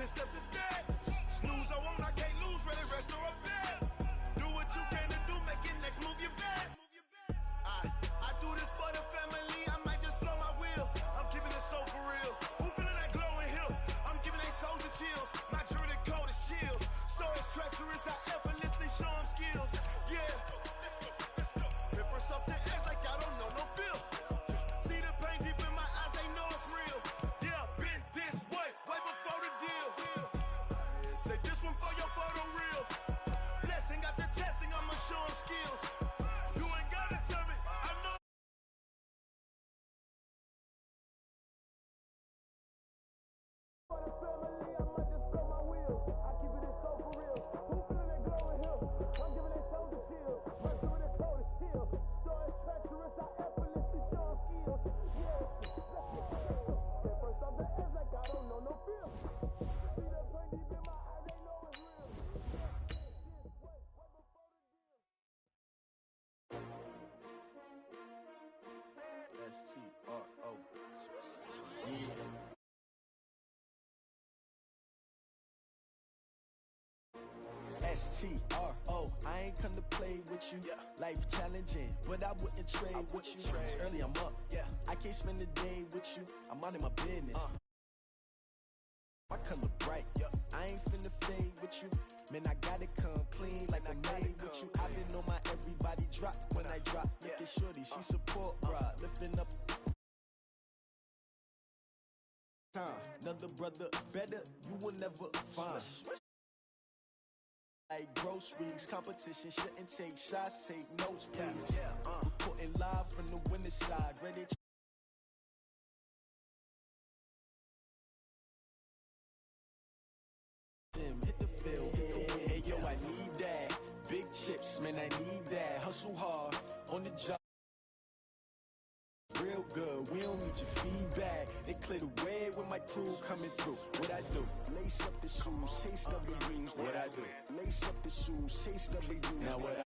10 steps instead. Snooze, I won't, I can't lose, ready, rest or a bed. Do what you can to do, make it next move your best. I do this for the family, I might just flow my wheel. I'm keeping it so for real. Who feeling that glowing hill? I'm giving they soldier chills. My journey cold as chill. Stories treacherous, I effortlessly show them skills. Yeah. Ripper stuff the edge like I don't know no feel. See the pain deep in my eyes, they know it's real. Yeah, been this way before the deal. Say this one for your photo reel. Blessing after testing, I'ma show them skills. You ain't gotta tell me, I know. For the family, I might just blow my wheel. I keep it so for real. Who feeling that glowing hill? I'm giving they soldier chills. My journey cold as chill. Stories treacherous, I effortlessly show them skills. Yeah, first off the edge like I don't know no feel. See the pain deep in my eyes, they know it's real. S-T-R-O. S-T-R-O. I ain't come to play with you. Life challenging, but I wouldn't trade with you. It's early, I'm up. I can't spend the day with you. I'm minding my business. My color bright. I ain't finna fade with you. Man, I gotta come clean like I'm made with you. I've been on my everybody drop when I drop. Look at shorty, she support rod, lifting up. Another brother better, you will never find. Like groceries, competition shouldn't take shots, take notes, please. Reporting live from the winning side, ready. Hit the field, hey yo, I need that. Big chips, man, I need that. Hustle hard on the job. Real good, we don't need your feedback. They clear the way when my crew coming through. What I do? Lace up the shoes, chase W's. What I do? Lace up the shoes, chase W's. Now what I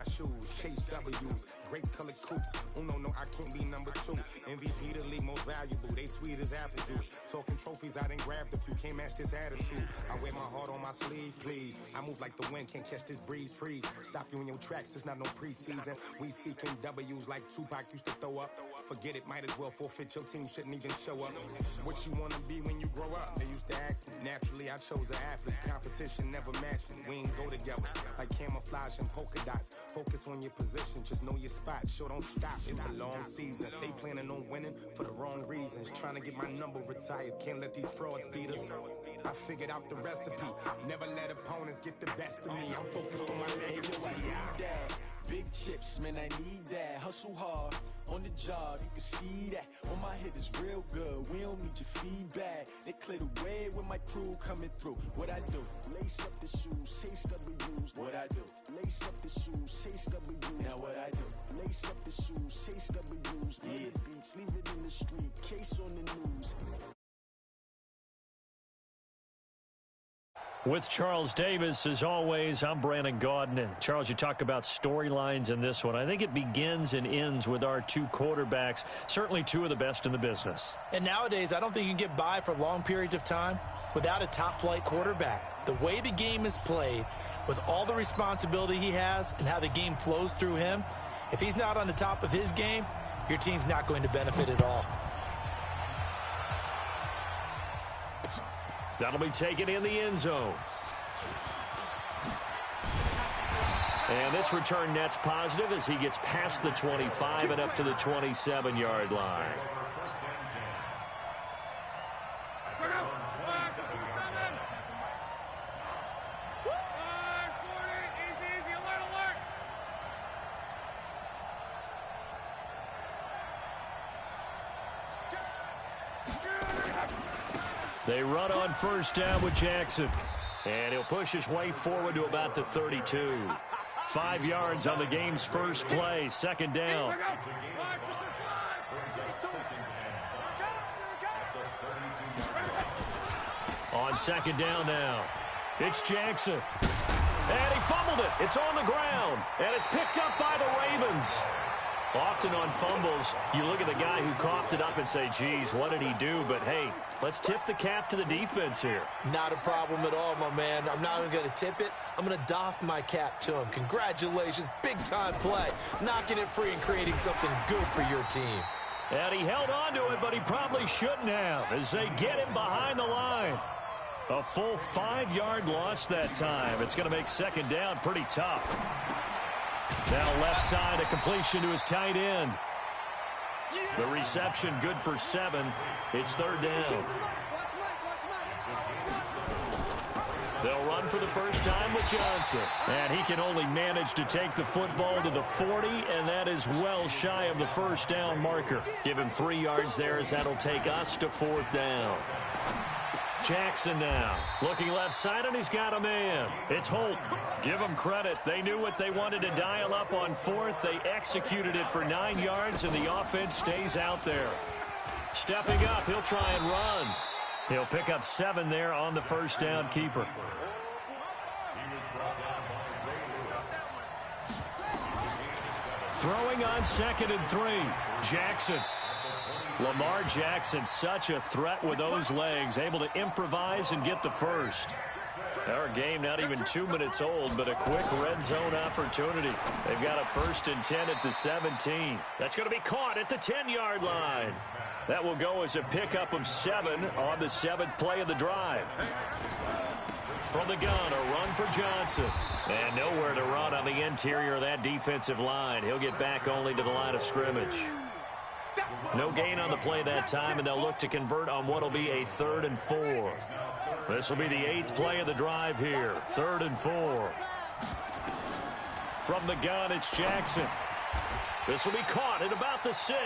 shoes, chase W's, great colored coupes. Oh no, I can't be number 2. MVP the league most valuable, they sweet as apple juice. Talking trophies, I done grabbed a few, can't match this attitude. I wear my heart on my sleeve, please. I move like the wind, can't catch this breeze, freeze. Stop you in your tracks, it's not no preseason. We seeking W's like Tupac used to throw up. Forget it, might as well forfeit, your team shouldn't even show up. What you wanna be when you grow up? They used to ask me. Naturally, I chose an athlete, competition never matched me. We ain't go together, like camouflage and polka dots. Focus on your position, just know your spot. Sure, don't stop, it's a long season. They planning on winning for the wrong reasons. Trying to get my number retired, can't let these frauds beat us. I figured out the recipe, never let opponents get the best of me. I'm focused on my legacy. I need that. Big chips, man, I need that. Hustle hard on the job, you can see that. On my head is real good, we don't need your feedback. They clear the way when my crew coming through. What I do? Lace up the shoes, chase W's. What I do? Lace up the shoes, chase W's. Now what I do? Lace up the shoes, chase W's. Yeah. Beats, leave it in the street, case on the news. With Charles Davis, as always, I'm Brandon Gaudin. Charles, you talk about storylines in this one. I think it begins and ends with our two quarterbacks, certainly two of the best in the business. And nowadays, I don't think you can get by for long periods of time without a top-flight quarterback. The way the game is played, with all the responsibility he has and how the game flows through him, if he's not on the top of his game, your team's not going to benefit at all. That'll be taken in the end zone. And this return net's positive as he gets past the 25 and up to the 27-yard line. They run on first down with Jackson. And he'll push his way forward to about the 32. 5 yards on the game's first play. Second down. On second down now. It's Jackson. And he fumbled it. It's on the ground. And it's picked up by the Ravens. Often on fumbles, you look at the guy who coughed it up and say, geez, what did he do? But, hey, let's tip the cap to the defense here. Not a problem at all, my man. I'm not even going to tip it. I'm going to doff my cap to him. Congratulations. Big-time play. Knocking it free and creating something good for your team. And he held on to it, but he probably shouldn't have as they get him behind the line. A full 5-yard loss that time. It's going to make second down pretty tough. Now left side, a completion to his tight end. The reception good for 7. It's third down. They'll run for the first time with Johnson. And he can only manage to take the football to the 40, and that is well shy of the first down marker. Give him 3 yards there as that'll take us to fourth down. Jackson now looking left side, and he's got a man. It's Holt. Give them credit. They knew what they wanted to dial up on fourth. They executed it for 9 yards, and the offense stays out there. Stepping up, he'll try and run. He'll pick up 7 there on the first down keeper. Throwing on 2nd and 3. Jackson. Lamar Jackson, such a threat with those legs, able to improvise and get the first. Our game not even 2 minutes old, but a quick red zone opportunity. They've got a 1st and 10 at the 17. That's going to be caught at the 10-yard line. That will go as a pickup of 7 on the 7th play of the drive. From the gun, a run for Johnson. And nowhere to run on the interior of that defensive line. He'll get back only to the line of scrimmage. No gain on the play that time, and they'll look to convert on what will be a 3rd and 4. This will be the 8th play of the drive here. 3rd and 4. From the gun, it's Jackson. This will be caught at about the 6.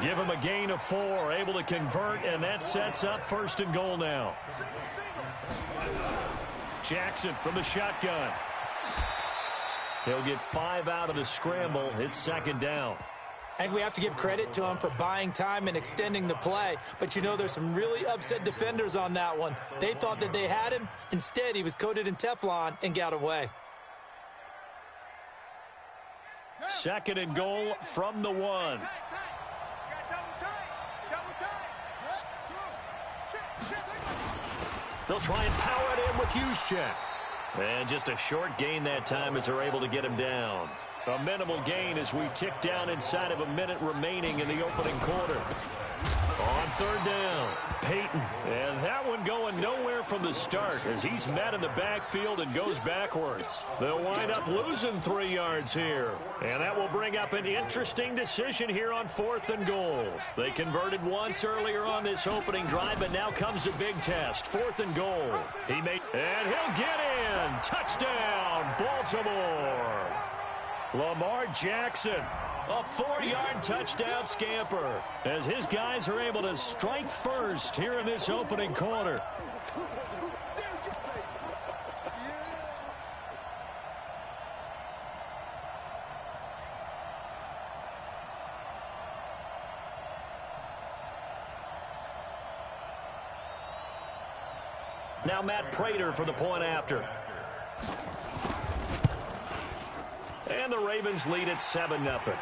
Give him a gain of 4, able to convert, and that sets up 1st and goal now. Jackson from the shotgun. He'll get 5 out of the scramble. It's 2nd down. I think we have to give credit to him for buying time and extending the play. But, you know, there's some really upset defenders on that one. They thought that they had him. Instead, he was coated in Teflon and got away. 2nd and goal from the 1. They'll try and power it in with Juszczyk. And just a short gain that time as they're able to get him down. A minimal gain as we tick down inside of a minute remaining in the opening quarter. On 3rd down, Peyton. And that one going nowhere from the start as he's met in the backfield and goes backwards. They'll wind up losing 3 yards here. And that will bring up an interesting decision here on 4th and goal. They converted once earlier on this opening drive, but now comes a big test. 4th and goal. And he'll get in. Touchdown, Baltimore. Lamar Jackson, a 4-yard touchdown scamper as his guys are able to strike first here in this opening quarter. Now Matt Prater for the point after. And the Ravens lead at 7-0.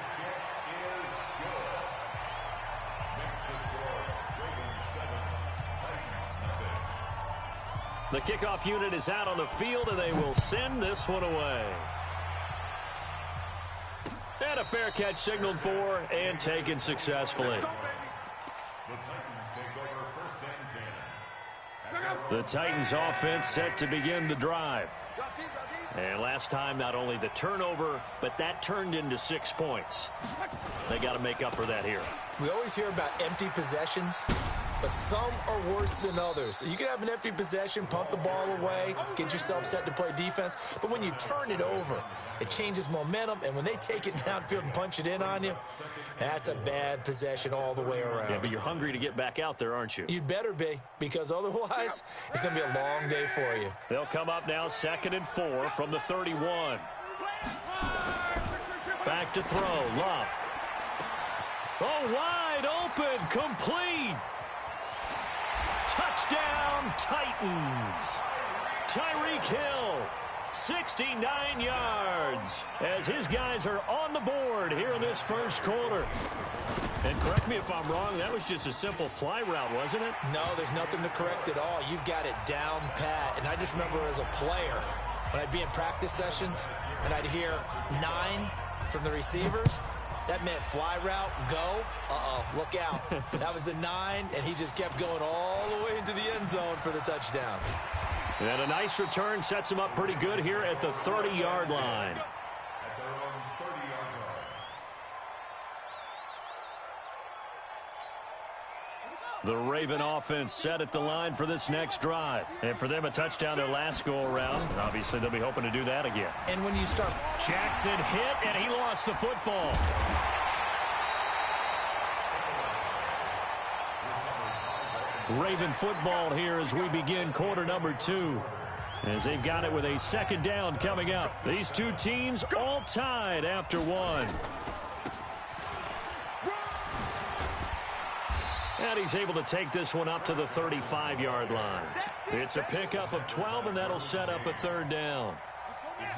The kickoff unit is out on the field, and they will send this one away. And a fair catch signaled for and taken successfully. The Titans offense set to begin the drive. And last time, not only the turnover, but that turned into 6 points. They got to make up for that here. We always hear about empty possessions, but some are worse than others. You can have an empty possession, pump the ball away, get yourself set to play defense, but when you turn it over, it changes momentum, and when they take it downfield and punch it in on you, that's a bad possession all the way around. Yeah, but you're hungry to get back out there, aren't you? You'd better be, because otherwise, it's going to be a long day for you. They'll come up now 2nd and 4 from the 31. Back to throw, Love. Oh, wide open, complete. Touchdown, Titans. Tyreek Hill 69 yards as his guys are on the board here in this first quarter. And correct me if I'm wrong, that was just a simple fly route, wasn't it? No, there's nothing to correct at all. You've got it down pat. And I just remember as a player, when I'd be in practice sessions and I'd hear 9 from the receivers, that meant fly route, go, look out. That was the 9, and he just kept going all the way into the end zone for the touchdown. And a nice return sets him up pretty good here at the 30-yard line. The Raven offense set at the line for this next drive. And for them, a touchdown their last go-around. Obviously, they'll be hoping to do that again. And when you start... Jackson hit, and he lost the football. Raven football here as we begin quarter number 2. As they've got it with a second down coming up. These two teams all tied after 1. And he's able to take this one up to the 35-yard line. It's a pickup of 12, and that'll set up a third down.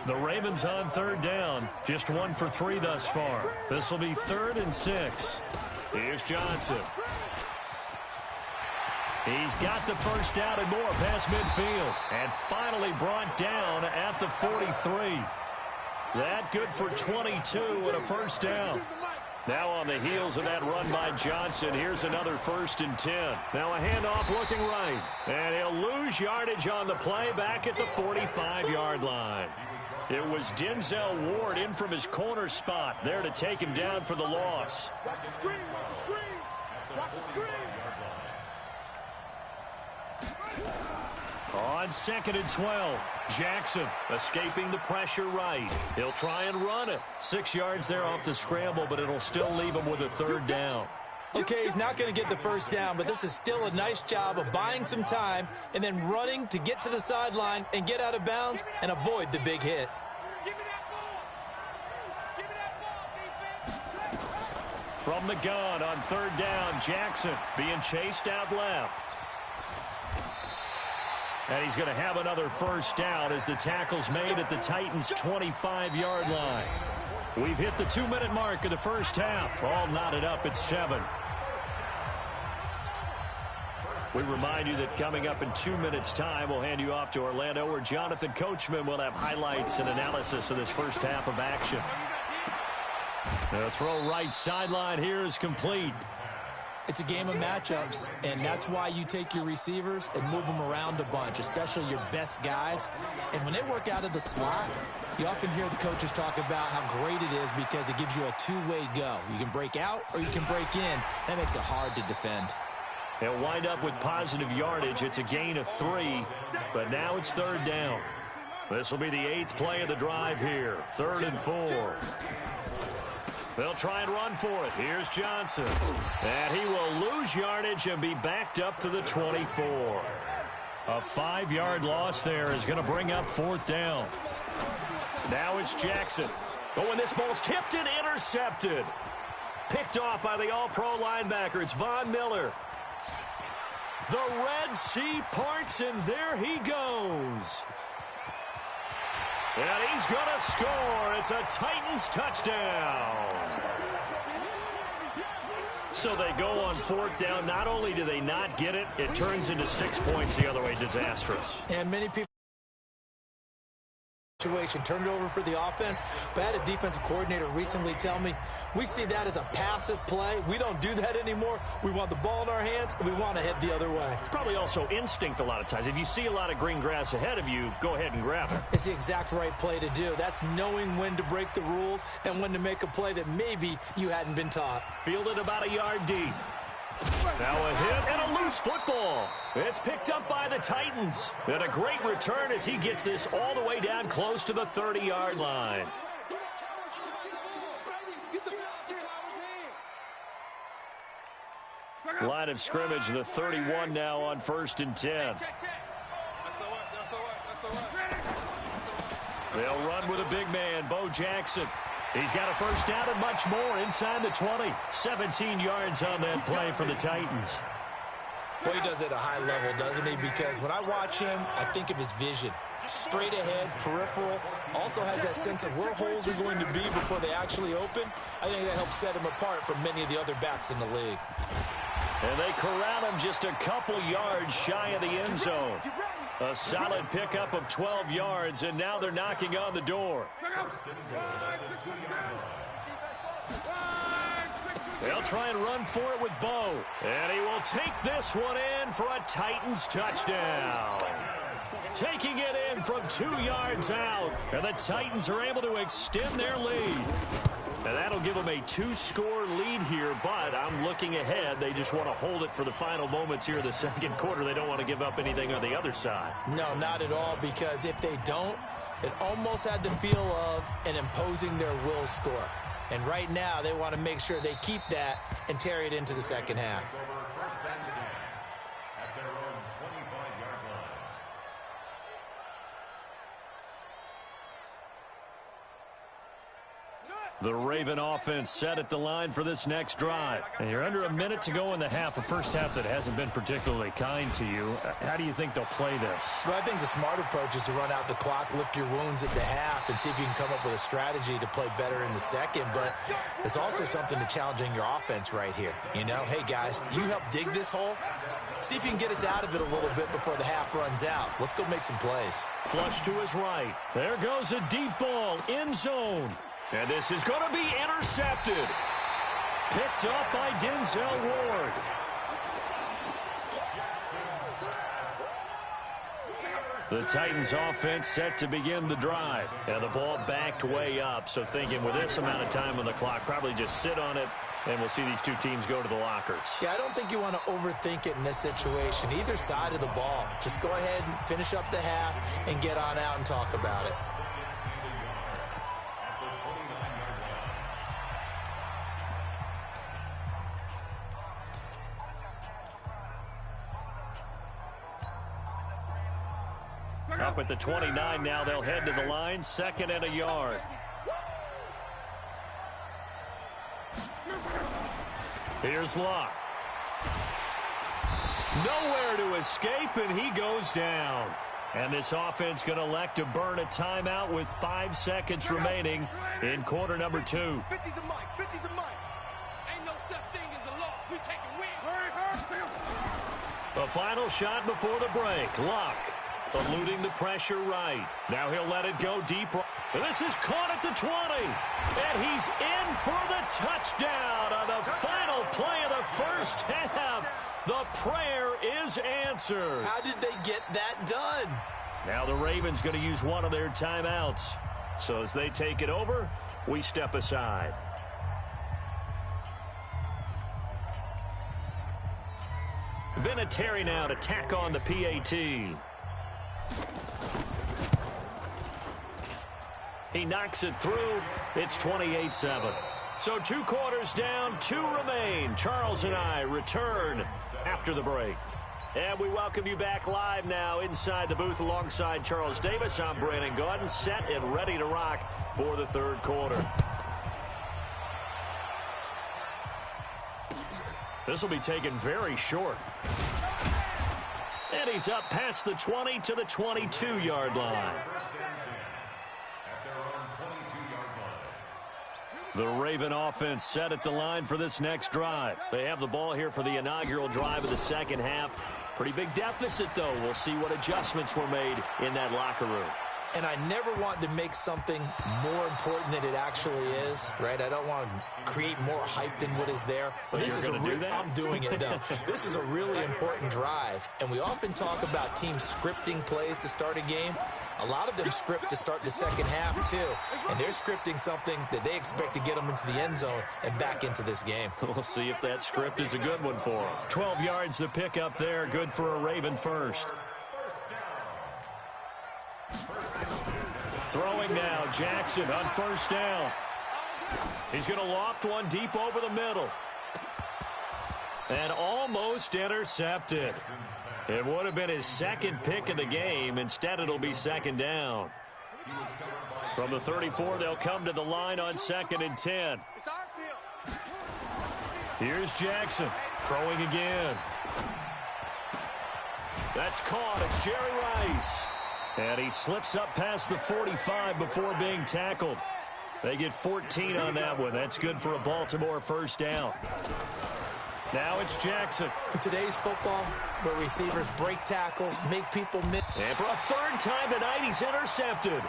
The Ravens on third down, just 1 for 3 thus far. This will be 3rd and 6. Here's Johnson. He's got the first down and more past midfield. And finally brought down at the 43. That good for 22 and a first down. Now on the heels of that run by Johnson, here's another 1st and 10. Now a handoff looking right. And he'll lose yardage on the play back at the 45-yard line. It was Denzel Ward in from his corner spot there to take him down for the loss. Watch the screen, watch the screen, watch the screen. On 2nd and 12, Jackson escaping the pressure right. He'll try and run it. 6 yards there off the scramble, but it'll still leave him with a third down. Okay, he's not going to get the first down, but this is still a nice job of buying some time and then running to get to the sideline and get out of bounds and avoid the big hit. From the gun on third down, Jackson being chased out left. And he's going to have another first down as the tackle's made at the Titans' 25-yard line. We've hit the 2-minute mark of the first half. All knotted up at 7. We remind you that coming up in 2 minutes' time, we'll hand you off to Orlando, where Jonathan Coachman will have highlights and analysis of this first half of action. The throw right sideline here is complete. It's a game of matchups, and that's why you take your receivers and move them around a bunch, especially your best guys. And when they work out of the slot, you often hear the coaches talk about how great it is because it gives you a two-way go. You can break out or you can break in. That makes it hard to defend. They'll wind up with positive yardage. It's a gain of 3, but now it's third down. This will be the 8th play of the drive here. 3rd and 4. They'll try and run for it. Here's Johnson. And he will lose yardage and be backed up to the 24. A 5-yard loss there is going to bring up 4th down. Now it's Jackson. Oh, and this ball's tipped and intercepted. Picked off by the all-pro linebacker. It's Von Miller. The Red Sea parts, and there he goes. And he's going to score. It's a Titans touchdown. So they go on 4th down. Not only do they not get it, it turns into 6 points the other way. Disastrous. And many people turn it over for the offense, but I had a defensive coordinator recently tell me we see that as a passive play. We don't do that anymore. We want the ball in our hands, and we want to head the other way. It's probably also instinct a lot of times. If you see a lot of green grass ahead of you, go ahead and grab it. It's the exact right play to do. That's knowing when to break the rules and when to make a play that maybe you hadn't been taught. Fielded about a yard deep. Now a hit and a loose football. It's picked up by the Titans. And a great return as he gets this all the way down close to the 30-yard line. Line of scrimmage, the 31 now on 1st and 10. They'll run with a big man, Bo Jackson. He's got a first down and much more inside the 20. 17 yards on that play for the Titans. Boy, he does it at a high level, doesn't he? Because when I watch him, I think of his vision. straight ahead, peripheral. Also has that sense of where holes are going to be before they actually open. I think that helps set him apart from many of the other backs in the league. And they corral him just a couple yards shy of the end zone. A solid pickup of 12 yards, and now they're knocking on the door. They'll try and run for it with Bo. And he will take this one in for a Titans touchdown. Taking it in from 2 yards out. And the Titans are able to extend their lead. And that'll give them a 2-score lead here, but I'm looking ahead. They just want to hold it for the final moments here of the second quarter. They don't want to give up anything on the other side. No, not at all, because if they don't, it almost had the feel of an imposing their will score. And right now, they want to make sure they keep that and carry it into the second half. The Raven offense set at the line for this next drive. And you're under a minute to go in the half, a first half that hasn't been particularly kind to you. How do you think they'll play this? Well, I think the smart approach is to run out the clock, lick your wounds at the half, and see if you can come up with a strategy to play better in the second. But there's also something to challenging your offense right here. You know, hey, guys, you help dig this hole. See if you can get us out of it a little bit before the half runs out. Let's go make some plays. Flush to his right. There goes a deep ball, end zone. And this is going to be intercepted. Picked up by Denzel Ward. The Titans offense set to begin the drive. And the ball backed way up. So thinking with this amount of time on the clock, probably just sit on it. And we'll see these two teams go to the lockers. Yeah, I don't think you want to overthink it in this situation. Either side of the ball. Just go ahead and finish up the half and get on out and talk about it. Up at the 29 now, they'll head to the line, 2nd and a yard. Here's Luck. Nowhere to escape, and he goes down. And this offense going to elect to burn a timeout with 5 seconds remaining in quarter number 2. 50's the mic, 50's the mic. Ain't no such thing as a loss. We take a win. The final shot before the break. Luck eluding the pressure right. Now he'll let it go deep. This is caught at the 20. And he's in for the touchdown on the final play of the first half. The prayer is answered. How did they get that done? Now the Ravens going to use one of their timeouts. So as they take it over, we step aside. Vinatieri now to tack on the PAT. He knocks it through. It's 28-7. So 2 quarters down, 2 remain. Charles and I return after the break. And we welcome you back live now inside the booth alongside Charles Davis. I'm Brandon Gaudin, set and ready to rock for the 3rd quarter. This will be taken very short. And he's up past the 20 to the 22-yard line. The Raven offense set at the line for this next drive. They have the ball here for the inaugural drive of the second half. Pretty big deficit, though. We'll see what adjustments were made in that locker room. And I never want to make something more important than it actually is, right? I don't want to create more hype than what is there. But this is I'm doing it, though. This is a really important drive. And we often talk about teams scripting plays to start a game. A lot of them script to start the second half, too. And they're scripting something that they expect to get them into the end zone and back into this game. We'll see if that script is a good one for them. 12 yards to pick up there. Good for a Raven first. Throwing now, Jackson on first down. He's going to loft one deep over the middle. And almost intercepted. It would have been his 2nd pick of the game. Instead, it'll be 2nd down. From the 34, they'll come to the line on 2nd and 10. Here's Jackson throwing again. That's caught. It's Jerry Rice. And he slips up past the 45 before being tackled. They get 14 on that one. That's good for a Baltimore first down. Now it's Jackson. In today's football, where receivers break tackles, make people miss. And for a third time tonight, he's intercepted.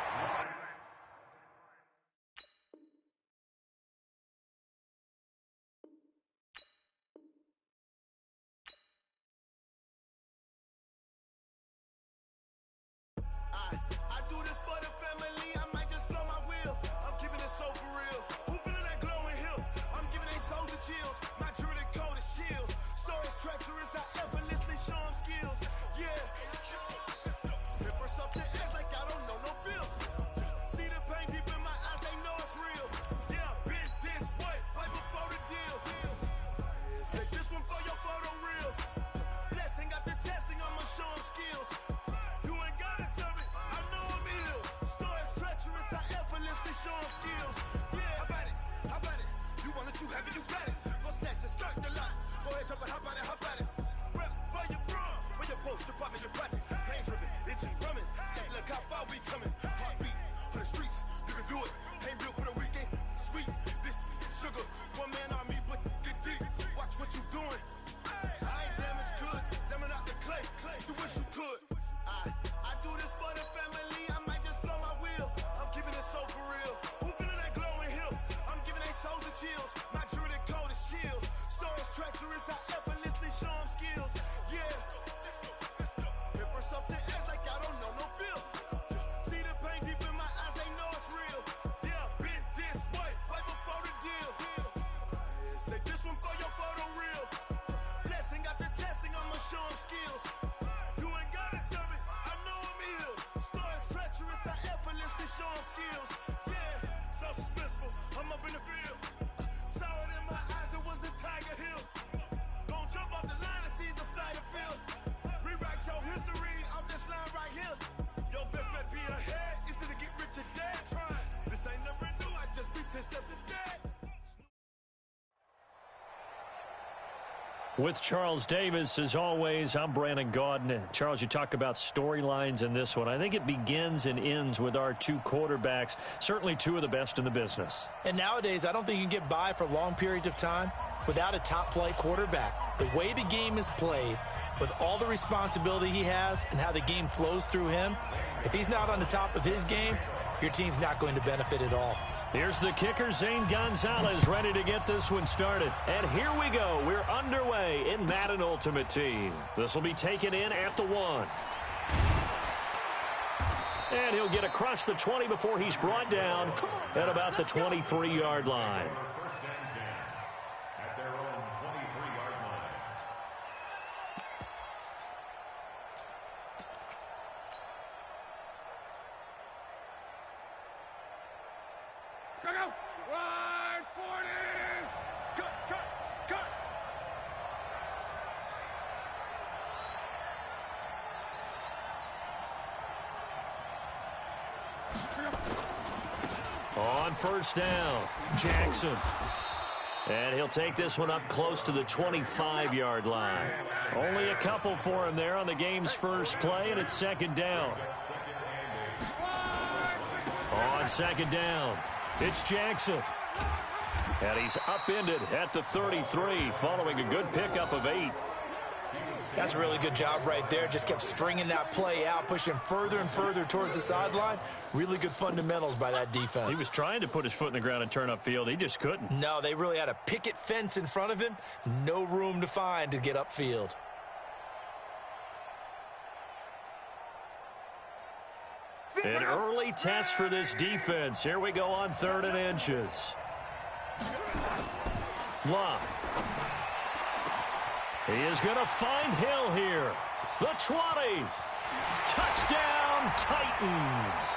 I do this for the family. I might just blow my wheel. I'm keeping it so for real. Who feeling that glowing hill? I'm giving they soldier chills. My jewelry code is shield. Stories treacherous. I effortlessly show them skills. Yeah. Paper stuff to edge like I don't know no bill. See the pain deep in my eyes. They know it's real. Yeah, been this way right before the deal. Say this one for your photo reel. Blessing after testing. I'ma show them skills. You ain't gotta tell me. I know I'm ill. Stories treacherous. I effortlessly show them skills. Yeah, how about it? How about it? You want it, you have it, you got it. Go snatch it, skirt the lot. Go ahead, jump it, how about it? How about it? Rep for your bro, for your post, your poppin', your projects. Pain driven, itching, drumming. Look how far we coming. Heartbeat on the streets, you can do it. Ain't built for the weekend. Sweet, this sugar. One man army, but get deep. Watch what you doing. I ain't damaged goods, damn it out the clay. You wish you could. I do this for the family. I might just blow my wheel. I'm keeping it so for real. Who feeling that glowing hill? I'm giving they soldier chills. My jewelry code is shield. Stories treacherous. I effortlessly show them skills. Yeah. Paper stuff to edge like I don't know no bill. See the pain deep in my eyes. They know it's real. Yeah, been this way right before the deal. Say this one for your photo reel. Blessing after testing. I'ma show them skills. You ain't gotta tell me. I know I'm ill. Stories treacherous. I effortlessly show them skills. Yeah, so suspenseful. I'm up in the field. Saw it in my eyes. It was the Tiger Hill. Gon' jump off the line and see the flight of field. Rewrite your history off this line right here. Your best bet be ahead. Is it to get rich or dead? Trying. This ain't never new. I just be 10 steps instead. With Charles Davis, as always, I'm Brandon Gaudin. Charles, you talk about storylines in this one. I think it begins and ends with our two quarterbacks, certainly two of the best in the business. And nowadays, I don't think you can get by for long periods of time without a top-flight quarterback. The way the game is played, with all the responsibility he has and how the game flows through him, if he's not on the top of his game, your team's not going to benefit at all. Here's the kicker, Zane Gonzalez, ready to get this one started. And here we go. We're underway in Madden Ultimate Team. This will be taken in at the 1. And he'll get across the 20 before he's brought down at about the 23-yard line. On first down, Jackson. And he'll take this one up close to the 25-yard line. Only a couple for him there on the game's first play, and it's second down. On second down, it's Jackson. And he's upended at the 33 following a good pickup of 8. That's a really good job right there. Just kept stringing that play out, pushing further and further towards the sideline. Really good fundamentals by that defense. He was trying to put his foot in the ground and turn upfield. He just couldn't. No, they really had a picket fence in front of him. No room to find to get upfield. An early test for this defense. Here we go on 3rd and inches. Love. He is going to find Hill here. The 20. Touchdown, Titans.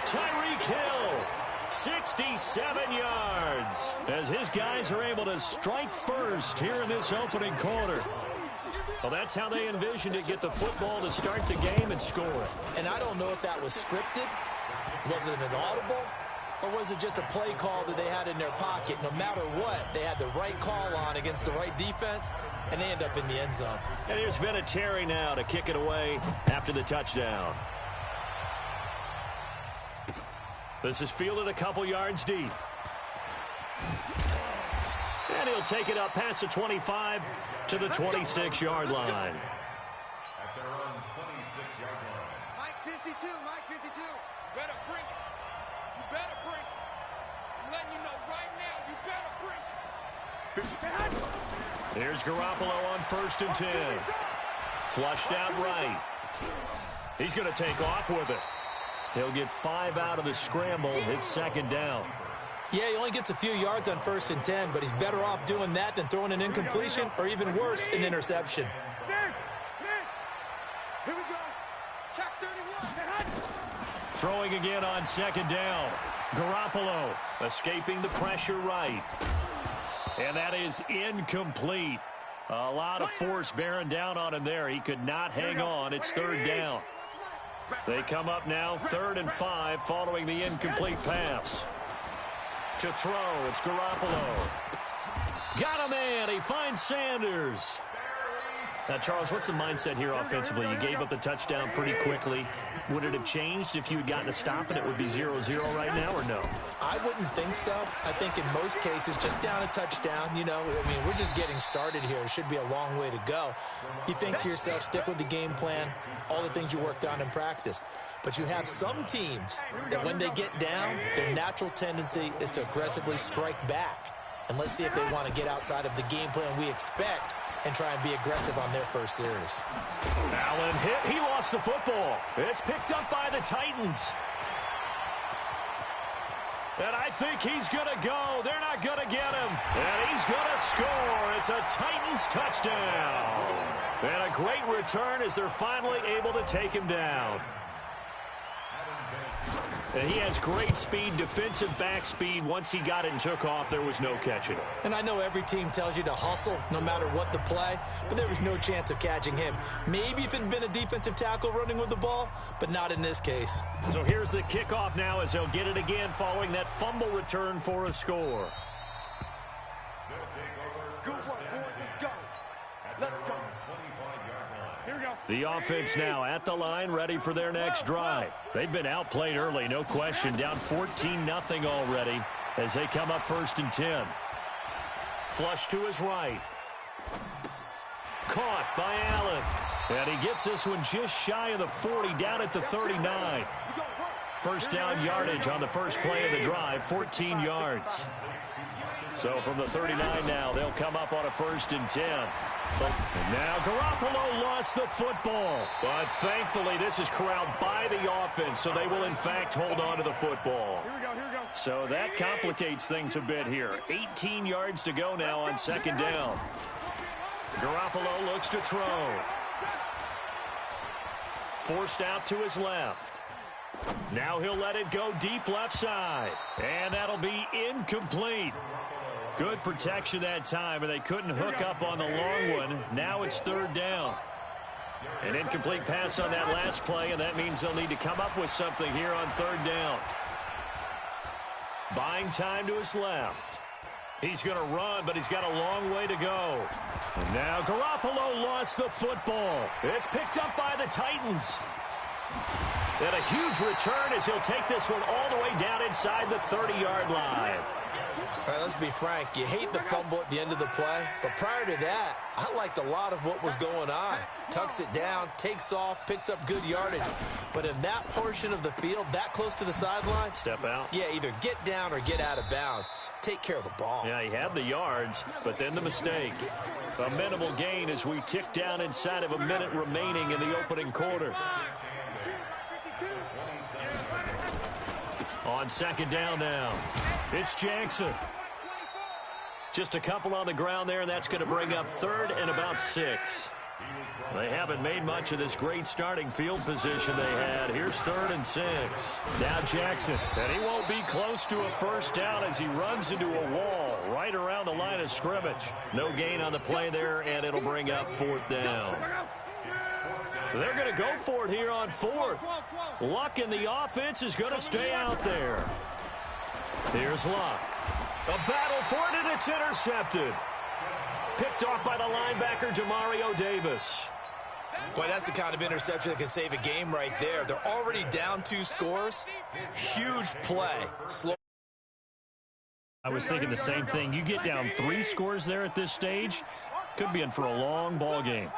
Tyreek Hill, 67 yards, as his guys are able to strike first here in this opening quarter. Well, that's how they envisioned it, get the football to start the game and score it. And I don't know if that was scripted. Was it an audible? Or was it just a play call that they had in their pocket? No matter what, they had the right call on against the right defense, and they end up in the end zone. And here's Vinatieri now to kick it away after the touchdown. This is fielded a couple yards deep. And he'll take it up past the 25 to the 26-yard line. At their own 26-yard line. Mike 52, Mike 52. Better bring it. You better bring it. I'm letting you know right now, you better bring it. Here's Garoppolo on 1st and 10. Flushed out right. He's going to take off with it. He'll get 5 out of the scramble. It's 2nd down. Yeah, he only gets a few yards on 1st and 10, but he's better off doing that than throwing an incompletion or even worse, an interception. Here we go. Check 31. Throwing again on 2nd down. Garoppolo escaping the pressure right. And that is incomplete. A lot of force bearing down on him there. He could not hang on. It's 3rd down. They come up now 3rd and 5 following the incomplete pass. To throw, it's Garoppolo. Got a man. He finds Sanders. Now, Charles, what's the mindset here offensively? You gave up the touchdown pretty quickly. Would it have changed if you had gotten a stop and it would be 0-0 right now, or no? I wouldn't think so. I think in most cases, just down a touchdown, you know, I mean, we're just getting started here. It should be a long way to go. You think to yourself, stick with the game plan, all the things you worked on in practice. But you have some teams that when they get down, their natural tendency is to aggressively strike back. And let's see if they want to get outside of the game plan we expect and try and be aggressive on their first series. Allen hit. He lost the football. It's picked up by the Titans. And I think he's going to go. They're not going to get him. And he's going to score. It's a Titans touchdown. And a great return as they're finally able to take him down. And he has great speed, defensive back speed. Once he got it and took off, there was no catching him. And I know every team tells you to hustle no matter what the play, but there was no chance of catching him. Maybe if it had been a defensive tackle running with the ball, but not in this case. So here's the kickoff now as they'll get it again following that fumble return for a score. Good work, boys. Let's go. Let's go. Here we go. The offense now at the line, ready for their next drive. They've been outplayed early, no question. Down 14-0 already as they come up 1st and 10. Flush to his right. Caught by Allen. And he gets this one just shy of the 40, down at the 39. First down yardage on the first play of the drive, 14 yards. So from the 39 now, they'll come up on a 1st and 10. Now Garoppolo lost the football. But thankfully, this is corralled by the offense, so they will, in fact, hold on to the football. Here we go. Here we go. So that complicates things a bit here. 18 yards to go now on 2nd down. Garoppolo looks to throw. Forced out to his left. Now he'll let it go deep left side. And that'll be incomplete. Good protection that time, and they couldn't hook up on the long one. Now it's 3rd down. An incomplete pass on that last play, and that means they'll need to come up with something here on 3rd down. Buying time to his left. He's going to run, but he's got a long way to go. And now Garoppolo lost the football. It's picked up by the Titans. And a huge return as he'll take this one all the way down inside the 30-yard line. All right, let's be frank. You hate the fumble at the end of the play, but prior to that, I liked a lot of what was going on. Tucks it down, takes off, picks up good yardage. But in that portion of the field, that close to the sideline, step out. Yeah, either get down or get out of bounds. Take care of the ball. Yeah, he had the yards, but then the mistake. A minimal gain as we tick down inside of a minute remaining in the opening quarter. On 2nd down now, it's Jackson. Just a couple on the ground there, and that's going to bring up 3rd and about 6. They haven't made much of this great starting field position they had. Here's 3rd and 6. Now Jackson, and he won't be close to a first down as he runs into a wall right around the line of scrimmage. No gain on the play there, and it'll bring up 4th down. They're going to go for it here on 4th. Luck in the offense is going to stay out there. Here's Luck. A battle for it, and it's intercepted. Picked off by the linebacker, Demario Davis. Boy, that's the kind of interception that can save a game right there. They're already down 2 scores. Huge play. Slow. I was thinking the same thing. You get down 3 scores there at this stage, could be in for a long ball game.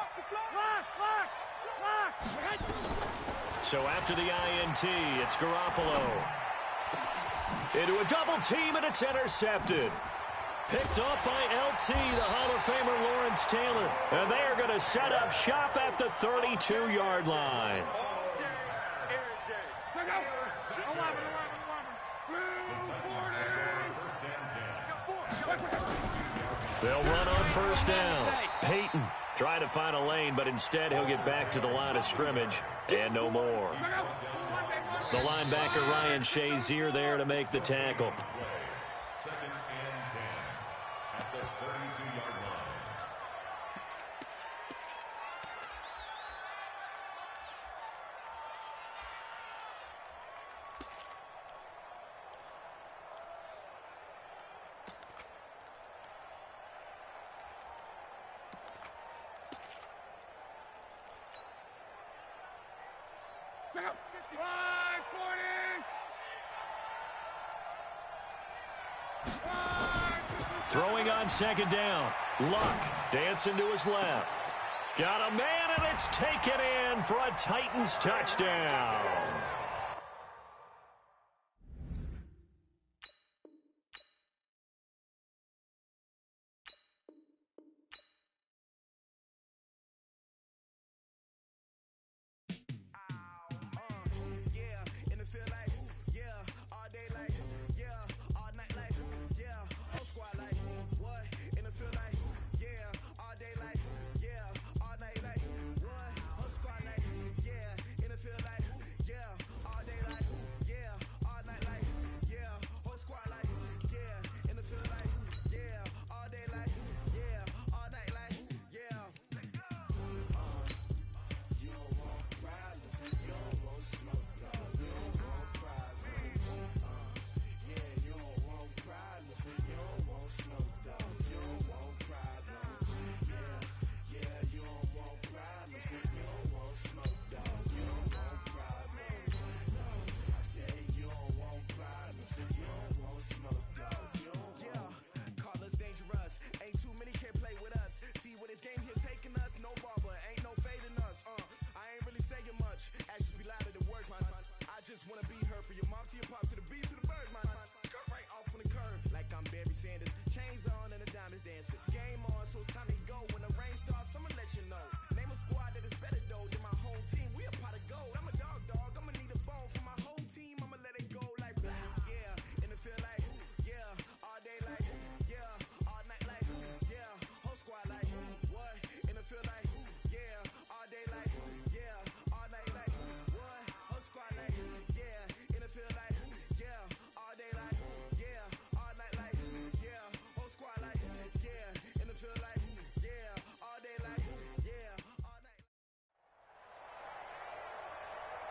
So after the INT, it's Garoppolo. Into a double team, and it's intercepted. Picked off by LT, the Hall of Famer Lawrence Taylor. And they are going to set up shop at the 32-yard line. They'll run on first down. Peyton trying to find a lane, but instead he'll get back to the line of scrimmage and no more. The linebacker Ryan Shazier there to make the tackle. Second and 10 at the 32-yard line. Throwing on second down. Luck dancing to his left. Got a man, and it's taken in for a Titans touchdown.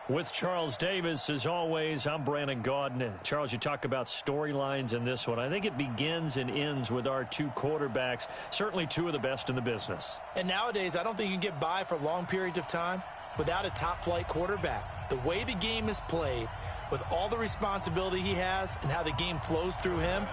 With Charles Davis, as always, I'm Brandon Gaudin. Charles, you talk about storylines in this one. I think it begins and ends with our 2 quarterbacks, certainly 2 of the best in the business. And nowadays, I don't think you can get by for long periods of time without a top-flight quarterback. The way the game is played, with all the responsibility he has and how the game flows through him,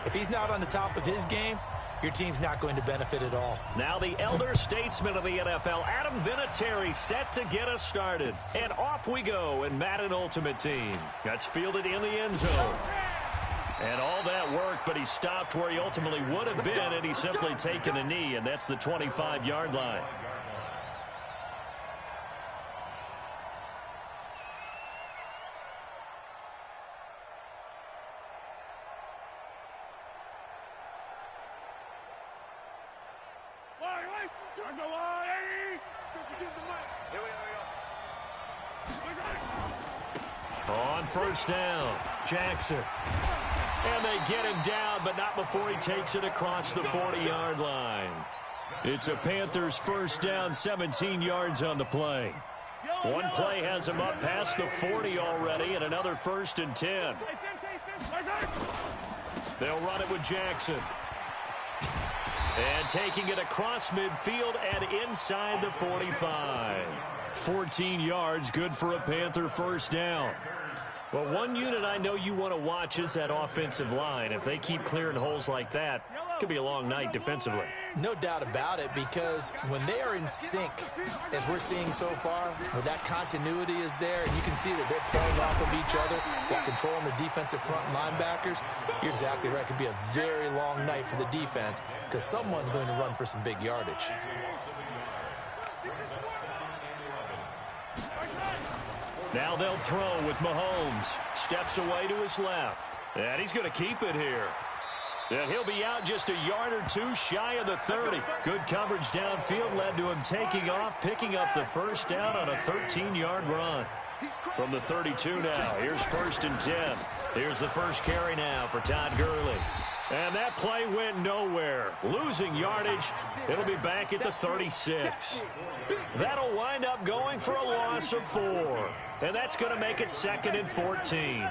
if he's not on the top of his game, your team's not going to benefit at all. Now the elder statesman of the NFL, Adam Vinatieri, set to get us started. And off we go in Madden Ultimate Team. That's fielded in the end zone. And all that work, but he stopped where he ultimately would have been, and he's simply taken a knee, and that's the 25-yard line. On first down, Jackson. And they get him down, but not before he takes it across the 40-yard line. It's a Panthers first down, 17 yards on the play. One play has him up past the 40 already, and another 1st and 10. They'll run it with Jackson. And taking it across midfield and inside the 45. 14 yards, good for a Panther first down. Well, one unit I know you want to watch is that offensive line. If they keep clearing holes like that, it could be a long night defensively. No doubt about it, because when they are in sync, as we're seeing so far, where that continuity is there, and you can see that they're playing off of each other while controlling the defensive front linebackers, you're exactly right. It could be a very long night for the defense because someone's going to run for some big yardage. Now they'll throw with Mahomes. Steps away to his left. And he's going to keep it here. And he'll be out just a yard or two shy of the 30. Good coverage downfield led to him taking off, picking up the first down on a 13-yard run. From the 32 now, here's 1st and 10. Here's the first carry now for Todd Gurley. And that play went nowhere. Losing yardage. It'll be back at the 36. That'll wind up going for a loss of 4. And that's going to make it 2nd and 14.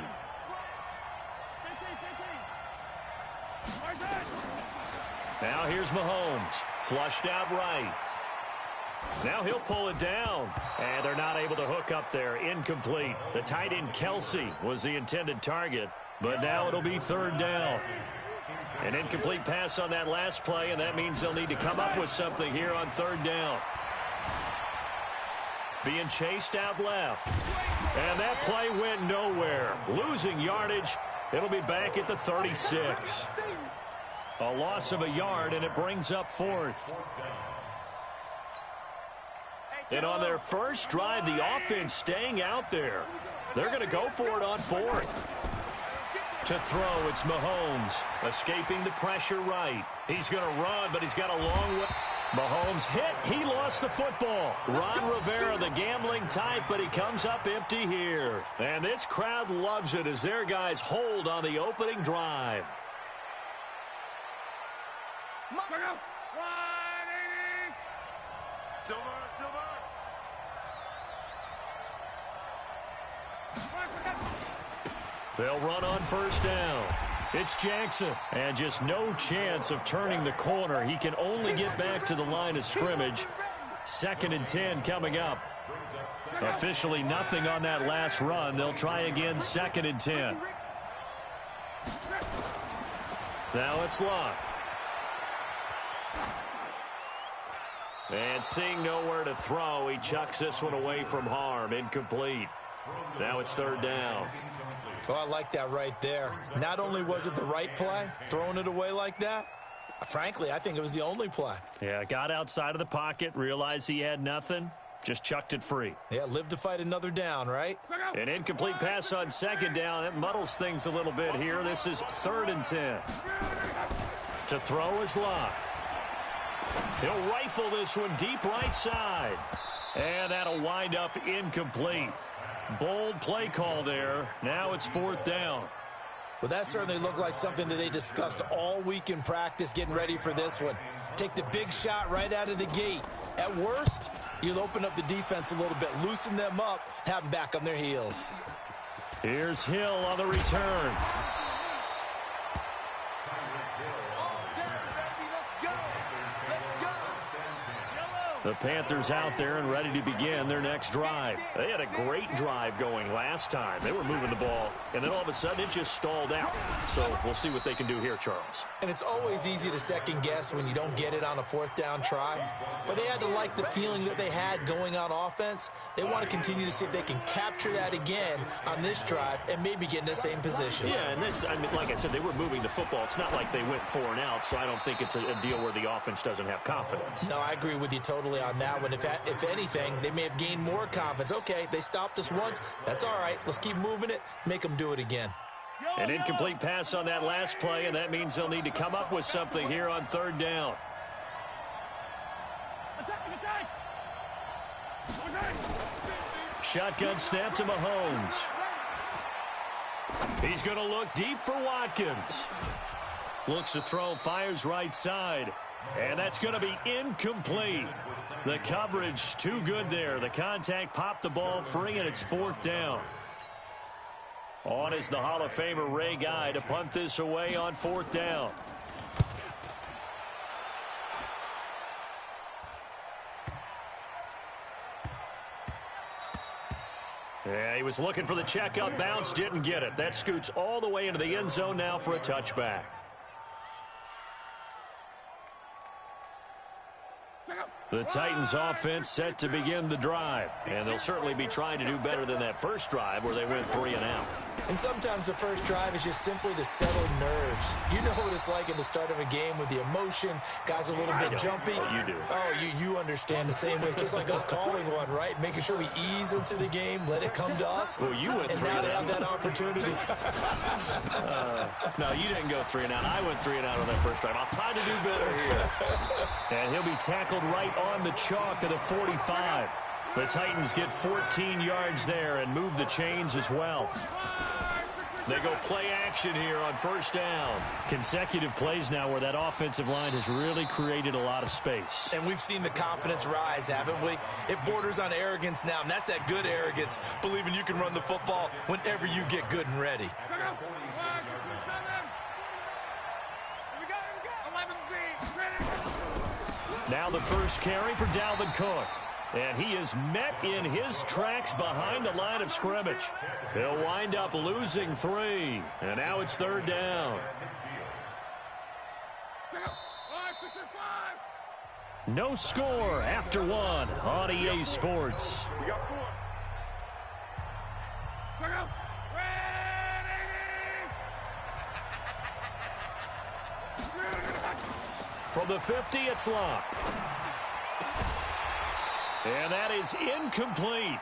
Now here's Mahomes. Flushed out right. Now he'll pull it down. And they're not able to hook up there. Incomplete. The tight end Kelsey was the intended target. But now it'll be 3rd down. An incomplete pass on that last play, and that means they'll need to come up with something here on 3rd down. Being chased out left. And that play went nowhere. Losing yardage. It'll be back at the 36. A loss of a yard, and it brings up 4th. And on their first drive, the offense staying out there. They're going to go for it on 4th. To throw, it's Mahomes. Escaping the pressure right. He's going to run, but he's got a long way. Mahomes hit. He lost the football. Ron Rivera, the gambling type, but he comes up empty here. And this crowd loves it as their guys hold on the opening drive. Silver. They'll run on 1st down. It's Jackson. And just no chance of turning the corner. He can only get back to the line of scrimmage. 2nd and 10 coming up. Officially nothing on that last run. They'll try again 2nd and 10. Now it's Locke. And seeing nowhere to throw, he chucks this one away from harm. Incomplete. Now it's 3rd down. Oh, I like that right there. Not only was it the right play, throwing it away like that, frankly, I think it was the only play. Yeah, got outside of the pocket, realized he had nothing, just chucked it free. Yeah, live to fight another down, right? An incomplete pass on 2nd down. That muddles things a little bit here. This is 3rd and 10. To throw is Locke. He'll rifle this one deep right side. And that'll wind up incomplete. Bold play call there. Now it's 4th down. Well, that certainly looked like something that they discussed all week in practice getting ready for this one. Take the big shot right out of the gate. At worst, you'll open up the defense a little bit, loosen them up, have them back on their heels. Here's Hill on the return. The Panthers out there and ready to begin their next drive. They had a great drive going last time. They were moving the ball, and then all of a sudden it just stalled out. So we'll see what they can do here, Charles. And it's always easy to second guess when you don't get it on a 4th down try. But they had to like the feeling that they had going on offense. They want to continue to see if they can capture that again on this drive and maybe get in the same position. Yeah, and this, I mean, like I said, they were moving the football. It's not like they went 4 and out, so I don't think it's a deal where the offense doesn't have confidence. No, I agree with you totally on that one. If anything, they may have gained more confidence. Okay, they stopped us once. That's all right. Let's keep moving it. Make them do it again. An incomplete pass on that last play, and that means they'll need to come up with something here on 3rd down. Shotgun snap to Mahomes. He's going to look deep for Watkins. Looks to throw, fires right side. And that's going to be incomplete. The coverage too good there. The contact popped the ball free, and it's 4th down. On is the Hall of Famer Ray Guy to punt this away on 4th down. Yeah, he was looking for the checkup bounce, didn't get it. That scoots all the way into the end zone now for a touchback. The Titans offense set to begin the drive, and they'll certainly be trying to do better than that first drive where they went 3 and out. And sometimes the first drive is just simply to settle nerves. You know what it's like at the start of a game with the emotion. Guys are a little bit jumpy. You do. Oh, you understand the same way. It's just like us calling one, right? Making sure we ease into the game, let it come to us. Well, you went and 3 now and they out. have that opportunity. No, you didn't go 3 and out. I went 3 and out on that first drive. I'll try to do better here. And he'll be tackled right on the chalk of the 45. The Titans get 14 yards there and move the chains as well. They go play action here on first down. Consecutive plays now where that offensive line has really created a lot of space. And we've seen the confidence rise, haven't we? It borders on arrogance now, and that's that good arrogance, believing you can run the football whenever you get good and ready. Now the first carry for Dalvin Cook. And he is met in his tracks behind the line of scrimmage. He'll wind up losing 3. And now it's third down. No score after 1 on EA Sports. We got 4. From the 50, it's locked. And that is incomplete.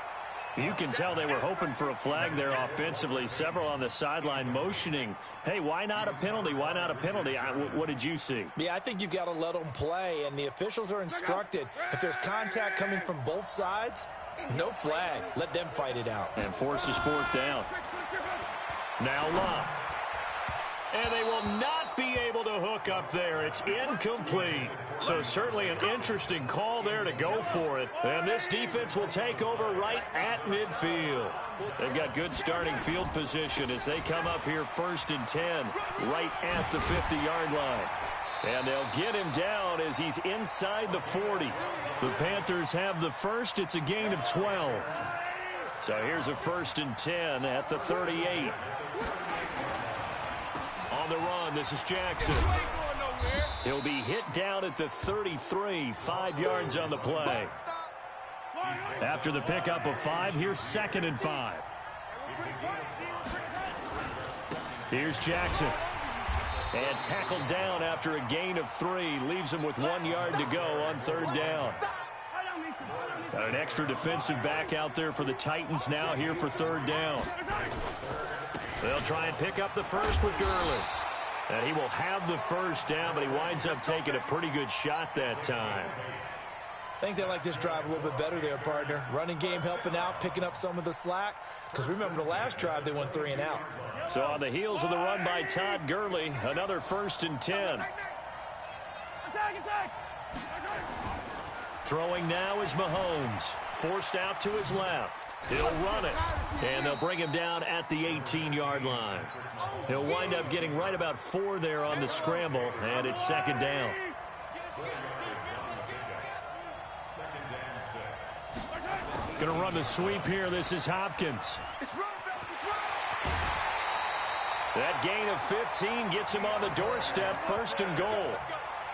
You can tell they were hoping for a flag there offensively. Several on the sideline motioning. Hey, why not a penalty? Why not a penalty? What did you see? Yeah, I think you've got to let them play, and the officials are instructed. If there's contact coming from both sides, no flag. Let them fight it out. And forces fourth down. Now Locke. And they will not be able to hook up there. It's incomplete. So certainly an interesting call there to go for it. And this defense will take over right at midfield. They've got good starting field position as they come up here 1st and 10 right at the 50-yard line. And they'll get him down as he's inside the 40. The Panthers have the first. It's a gain of 12. So here's a 1st and 10 at the 38. On the run, this is Jackson. He'll be hit down at the 33, 5 yards on the play. After the pickup of 5, here's 2nd and 5. Here's Jackson. And tackled down after a gain of 3. Leaves him with 1 yard to go on 3rd down. Got an extra defensive back out there for the Titans now here for 3rd down. They'll try and pick up the first with Gurley. And he will have the first down, but he winds up taking a pretty good shot that time. I think they like this drive a little bit better there, partner. Running game helping out, picking up some of the slack. Because remember the last drive, they went 3 and out. So on the heels of the run by Todd Gurley, another 1st and 10. Throwing now is Mahomes. Forced out to his left. He'll run it. And they'll bring him down at the 18-yard line. He'll wind up getting right about 4 there on the scramble, and it's 2nd down. Going to run the sweep here. This is Hopkins. That gain of 15 gets him on the doorstep, 1st and goal.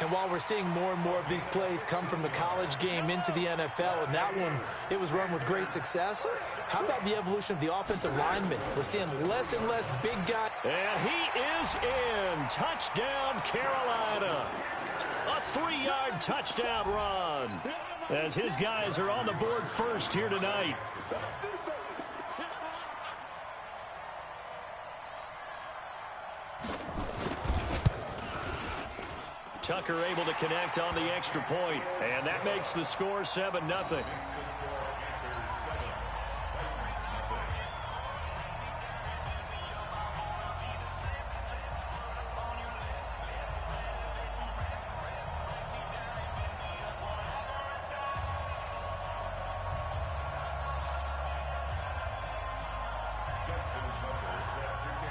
And while we're seeing more and more of these plays come from the college game into the NFL, and that one, it was run with great success, how about the evolution of the offensive linemen? We're seeing less and less big guys. And he is in. Touchdown, Carolina. A 3-yard touchdown run as his guys are on the board first here tonight. Tucker able to connect on the extra point, and that makes the score 7-0.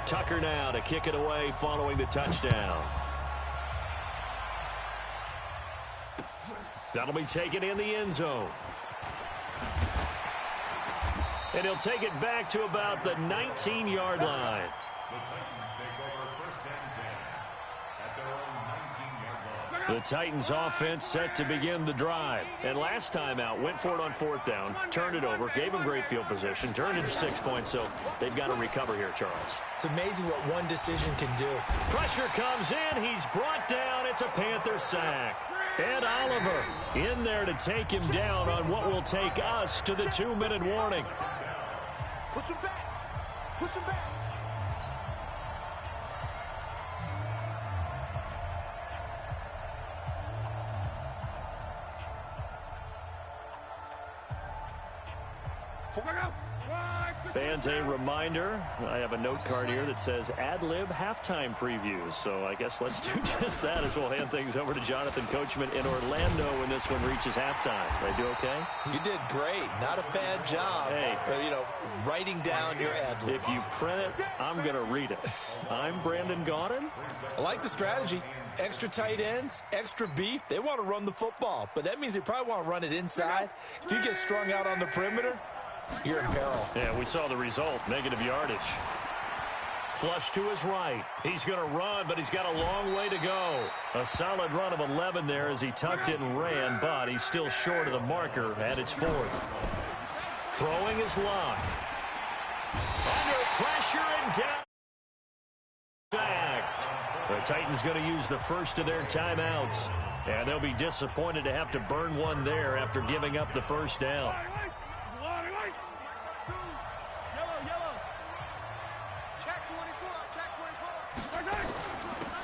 Tucker now to kick it away following the touchdown. That'll be taken in the end zone. And he'll take it back to about the 19-yard line. The Titans take over first and 10 at their own 19-yard line. The Titans offense set to begin the drive. And last time out, went for it on fourth down, turned it over, gave them great field position, turned it to 6 points, so they've got to recover here, Charles. It's amazing what one decision can do. Pressure comes in. He's brought down. It's a Panther sack. Ed Oliver in there to take him down on what will take us to the 2-minute warning. Push him back. Push him back. Fans, a reminder, I have a note card here that says ad-lib halftime previews. So I guess let's do just that as we'll hand things over to Jonathan Coachman in Orlando when this one reaches halftime. Did I do okay? You did great. Not a bad job. Hey. Writing down your ad-libs. If you print it, I'm going to read it. I'm Brandon Gaudin. I like the strategy. Extra tight ends, extra beef. They want to run the football, but that means they probably want to run it inside. If you get strung out on the perimeter, you're in peril. Yeah, we saw the result. Negative yardage. Flush to his right. He's going to run, but he's got a long way to go. A solid run of 11 there as he tucked it and ran, but he's still short of the marker at its 4th. Throwing his Luck. Under pressure and down. Sacked. The Titans going to use the first of their timeouts, and they'll be disappointed to have to burn one there after giving up the first down.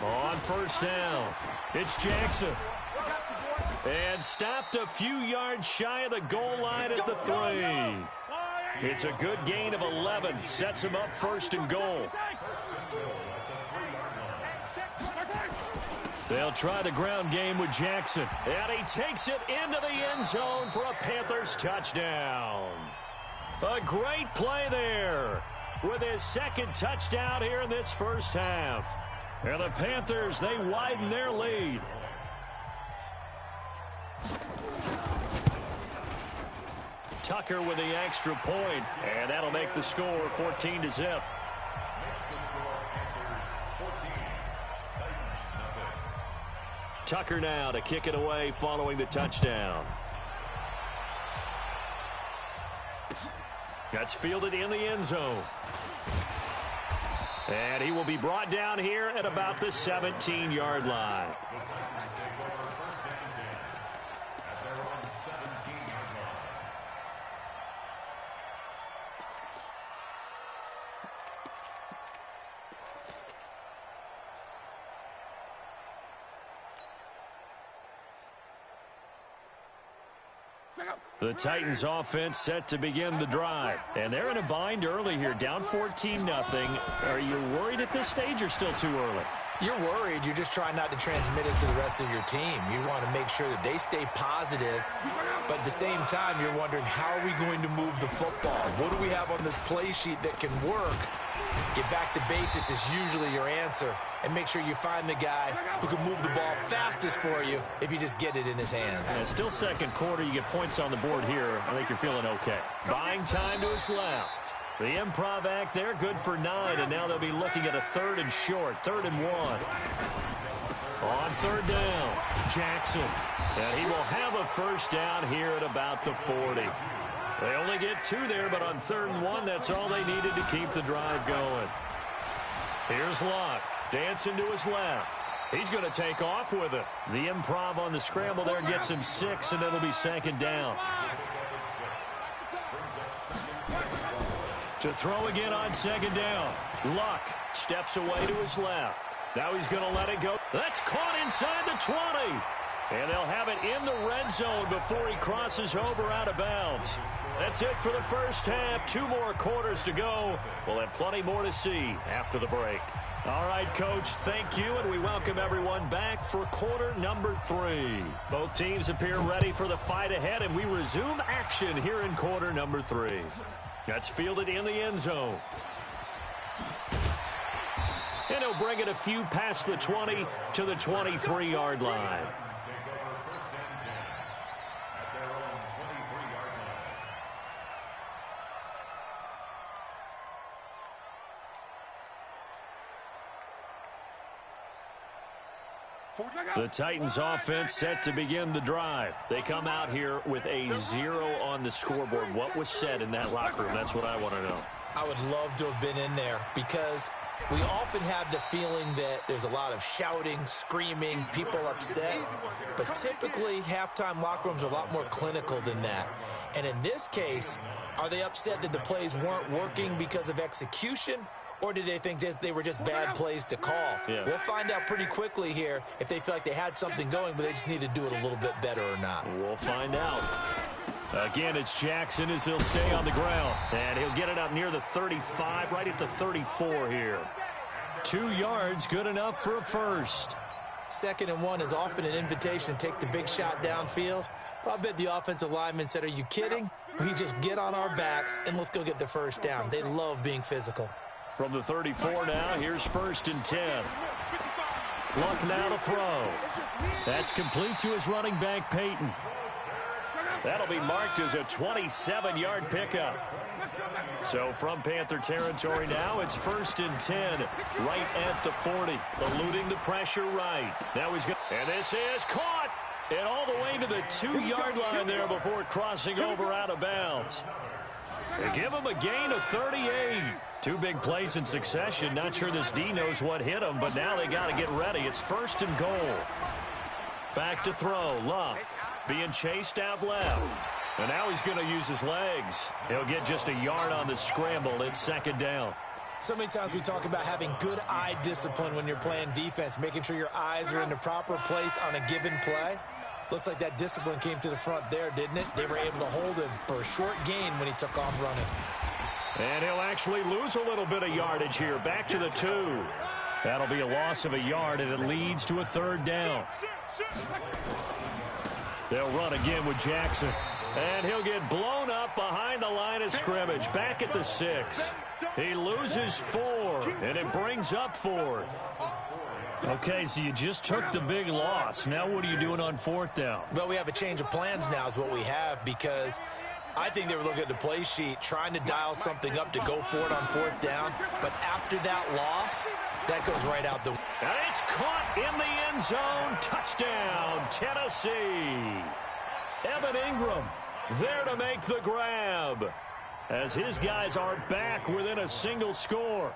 On first down, it's Jackson. And stopped a few yards shy of the goal line at the 3. It's a good gain of 11. Sets him up 1st and goal. They'll try the ground game with Jackson. And he takes it into the end zone for a Panthers touchdown. A great play there with his 2nd touchdown here in this first half. And the Panthers, they widen their lead. Tucker with the extra point, and that'll make the score 14-0. Tucker now to kick it away following the touchdown. That's fielded in the end zone. And he will be brought down here at about the 17-yard line. The Titans offense set to begin the drive. And they're in a bind early here, down 14-0. Are you worried at this stage or still too early? You're worried. You're just trying not to transmit it to the rest of your team. You want to make sure that they stay positive. But at the same time, you're wondering, how are we going to move the football? What do we have on this play sheet that can work? Get back to basics is usually your answer. And make sure you find the guy who can move the ball fastest for you if you just get it in his hands. And still 2nd quarter. You get points on the board here. I think you're feeling okay. Buying time to his left. The improv act there, good for 9. And now they'll be looking at a 3rd and short, 3rd and 1. On 3rd down, Jackson. And he will have a first down here at about the 40. They only get 2 there, but on 3rd and 1, that's all they needed to keep the drive going. Here's Luck, dancing to his left. He's going to take off with it. The improv on the scramble there gets him 6, and it'll be 2nd down. To throw again on 2nd down. Luck steps away to his left. Now he's going to let it go. That's caught inside the 20. And they'll have it in the red zone before he crosses over out of bounds. That's it for the first half. 2 more quarters to go. We'll have plenty more to see after the break. All right, Coach, thank you, and we welcome everyone back for quarter number 3. Both teams appear ready for the fight ahead, and we resume action here in quarter number 3. That's fielded in the end zone. And he'll bring it a few past the 20 to the 23-yard line. The Titans offense set to begin the drive. They come out here with a 0 on the scoreboard. What was said in that locker room? That's what I want to know. I would love to have been in there because we often have the feeling that there's a lot of shouting, screaming, people upset. But typically, halftime locker rooms are a lot more clinical than that. And in this case, are they upset that the plays weren't working because of execution? Or did they think they were just bad plays to call? Yeah. We'll find out pretty quickly here if they feel like they had something going, but they just need to do it a little bit better or not. We'll find out. Again, it's Jackson as he'll stay on the ground. And he'll get it up near the 35, right at the 34 here. 2 yards, good enough for a first. 2nd and 1 is often an invitation to take the big shot downfield. But I bet the offensive lineman said, are you kidding? We just get on our backs and let's go get the first down. They love being physical. From the 34 now, here's 1st and 10. Luck now to throw. That's complete to his running back, Peyton. That'll be marked as a 27-yard pickup. So from Panther territory now, it's 1st and 10, right at the 40. Eluding the pressure right. Now he's going, and this is caught. And all the way to the 2-yard line there before crossing over out of bounds. They give him a gain of 38. 2 big plays in succession. Not sure this D knows what hit him, but now they got to get ready. It's 1st and goal. Back to throw. Luck being chased out left. And now he's going to use his legs. He'll get just a yard on the scramble. It's 2nd down. So many times we talk about having good eye discipline when you're playing defense, making sure your eyes are in the proper place on a given play. Looks like that discipline came to the front there, didn't it? They were able to hold him for a short gain when he took off running. And he'll actually lose a little bit of yardage here. Back to the 2. That'll be a loss of a yard, and it leads to a 3rd down. They'll run again with Jackson. And he'll get blown up behind the line of scrimmage. Back at the 6. He loses 4, and it brings up 4th. Okay, so you just took the big loss. Now what are you doing on 4th down? Well, we have a change of plans now is what we have, because I think they were looking at the play sheet, trying to dial something up to go for it on 4th down. But after that loss, that goes right out the window. And it's caught in the end zone. Touchdown, Tennessee. Evan Ingram there to make the grab, as his guys are back within a single score.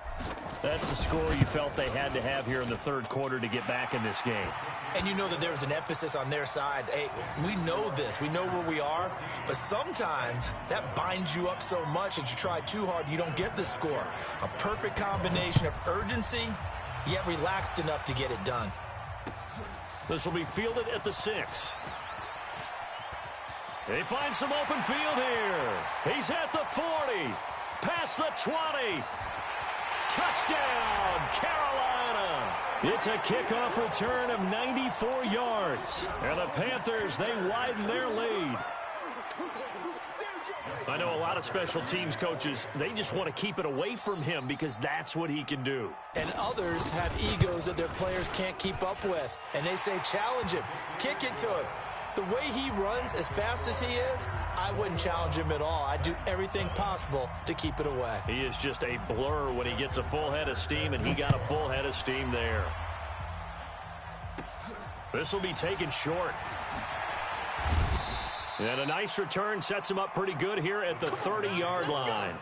That's the score you felt they had to have here in the 3rd quarter to get back in this game. And you know that there's an emphasis on their side. Hey, we know this. We know where we are. But sometimes that binds you up so much that you try too hard, you don't get the score. A perfect combination of urgency, yet relaxed enough to get it done. This will be fielded at the 6. They find some open field here. He's at the 40. Past the 20. Touchdown, Carolina. It's a kickoff return of 94 yards. And the Panthers, they widen their lead. I know a lot of special teams coaches, they just want to keep it away from him because that's what he can do. And others have egos that their players can't keep up with. And they say, challenge him, kick it to him. The way he runs, as fast as he is, I wouldn't challenge him at all. I'd do everything possible to keep it away. He is just a blur when he gets a full head of steam, and he got a full head of steam there. This will be taken short. And a nice return sets him up pretty good here at the 30-yard line.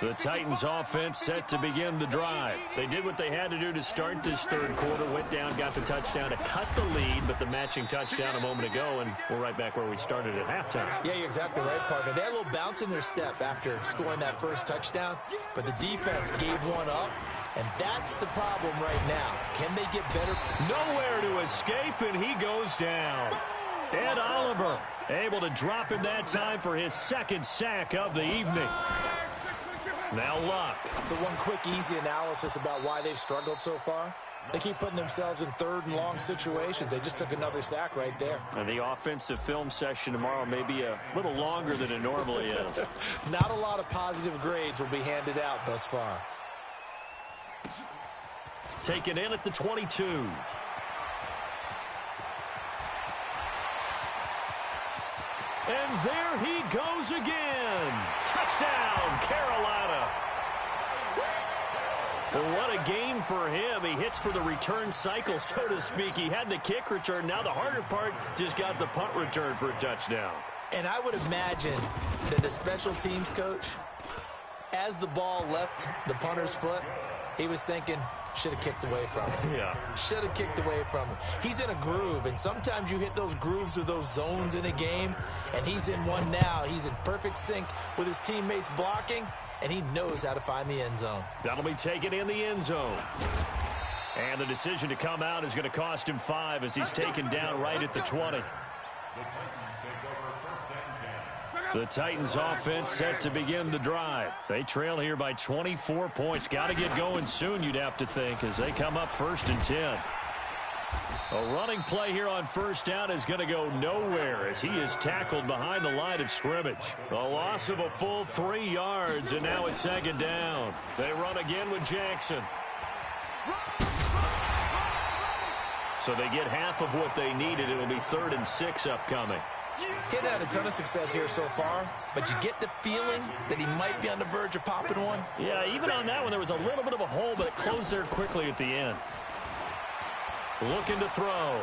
The Titans offense set to begin the drive. They did what they had to do to start this 3rd quarter, went down, got the touchdown to cut the lead, but the matching touchdown a moment ago, and we're right back where we started at halftime. Yeah, you're exactly right, partner. They had a little bounce in their step after scoring that first touchdown, but the defense gave one up, and that's the problem right now. Can they get better? Nowhere to escape, and he goes down. Ed Oliver able to drop him that time for his 2nd sack of the evening. Now Luck. So one quick, easy analysis about why they've struggled so far. They keep putting themselves in 3rd and long situations. They just took another sack right there. And the offensive film session tomorrow may be a little longer than it normally is. Not a lot of positive grades will be handed out thus far. Taken in at the 22. And there he goes again. Touchdown, Carolina. Well, what a game for him. He hits for the return cycle, so to speak. He had the kick return. Now the harder part, just got the punt return for a touchdown. And I would imagine that the special teams coach, as the ball left the punter's foot, he was thinking, should have kicked away from him. Yeah. Should have kicked away from him. He's in a groove, and sometimes you hit those grooves or those zones in a game, and he's in one now. He's in perfect sync with his teammates blocking, and he knows how to find the end zone. That'll be taken in the end zone. And the decision to come out is going to cost him 5 as he's taken down right at the 20. The Titans offense set to begin the drive. They trail here by 24 points. Got to get going soon, you'd have to think, as they come up 1st and 10. A running play here on 1st down is going to go nowhere as he is tackled behind the line of scrimmage. A loss of a full 3 yards, and now it's 2nd down. They run again with Jackson. So they get half of what they needed. It'll be 3rd and 6 upcoming. He's had a ton of success here so far, but you get the feeling that he might be on the verge of popping one. Yeah, even on that one, there was a little bit of a hole, but it closed there quickly at the end. Looking to throw.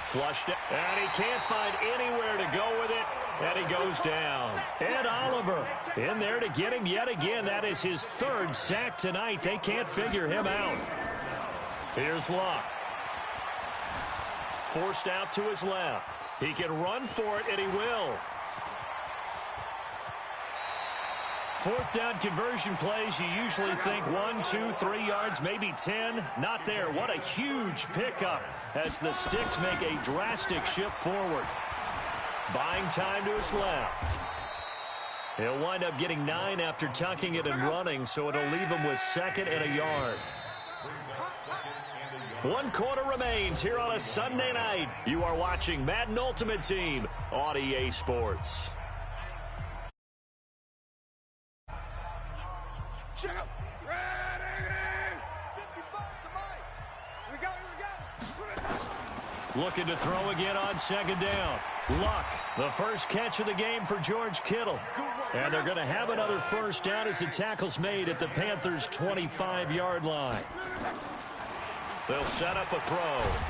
Flushed it, and he can't find anywhere to go with it, and he goes down. Ed Oliver in there to get him yet again. That is his 3rd sack tonight. They can't figure him out. Here's Luck. Forced out to his left. He can run for it, and he will. 4th down conversion plays, you usually think 1, 2, 3 yards, maybe 10. Not there. What a huge pickup as the Sticks make a drastic shift forward. Buying time to his left. He'll wind up getting 9 after tucking it and running, so it'll leave him with 2nd and a yard. 1 quarter remains here on a Sunday night. You are watching Madden Ultimate Team on EA Sports. Looking to throw again on 2nd down. Luck, the first catch of the game for George Kittle. And they're going to have another 1st down as the tackle's made at the Panthers' 25-yard line. They'll set up a throw.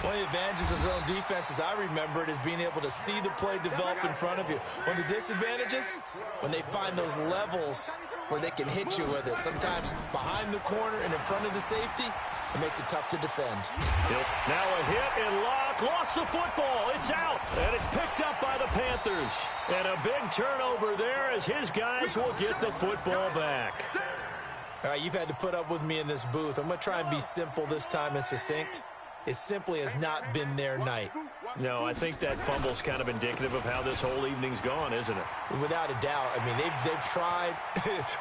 One of the advantages of zone defense, as I remember it, is being able to see the play develop in front of you. One of the disadvantages, when they find those levels where they can hit you with it. Sometimes behind the corner and in front of the safety, it makes it tough to defend. Now a hit, and Luck lost the football. It's out, and it's picked up by the Panthers. And a big turnover there as his guys will get the football back. All right, you've had to put up with me in this booth. I'm going to try and be simple this time and succinct. It simply has not been their night. No, I think that fumble's kind of indicative of how this whole evening's gone, isn't it? Without a doubt. I mean, they've tried,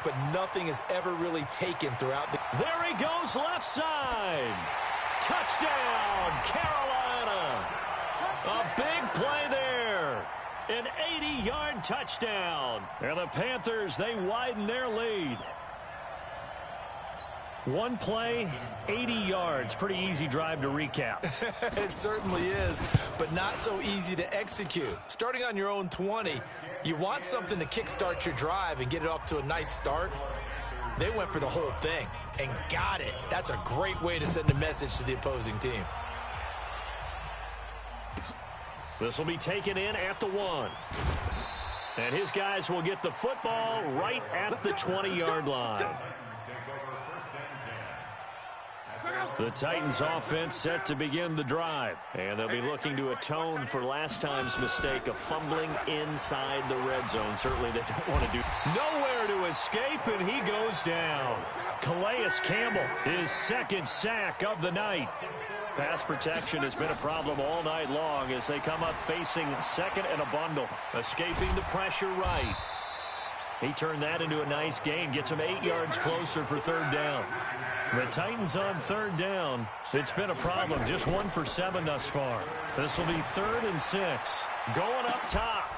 but nothing has ever really taken throughout the... There he goes, left side. Touchdown, Carolina. A big play there. An 80-yard touchdown. And the Panthers, they widen their lead. 1 play, 80 yards. Pretty easy drive to recap. It certainly is, but not so easy to execute. Starting on your own 20, you want something to kickstart your drive and get it off to a nice start. They went for the whole thing and got it. That's a great way to send a message to the opposing team. This will be taken in at the 1. And his guys will get the football right at the 20-yard line. The Titans offense set to begin the drive. And they'll be looking to atone for last time's mistake of fumbling inside the red zone. Certainly they don't want to do. Nowhere to escape, and he goes down. Calais Campbell, his 2nd sack of the night. Pass protection has been a problem all night long as they come up facing 2nd and a bundle. Escaping the pressure right. He turned that into a nice gain. Gets him 8 yards closer for 3rd down. The Titans on 3rd down. It's been a problem. Just 1 for 7 thus far. This will be 3rd and 6. Going up top.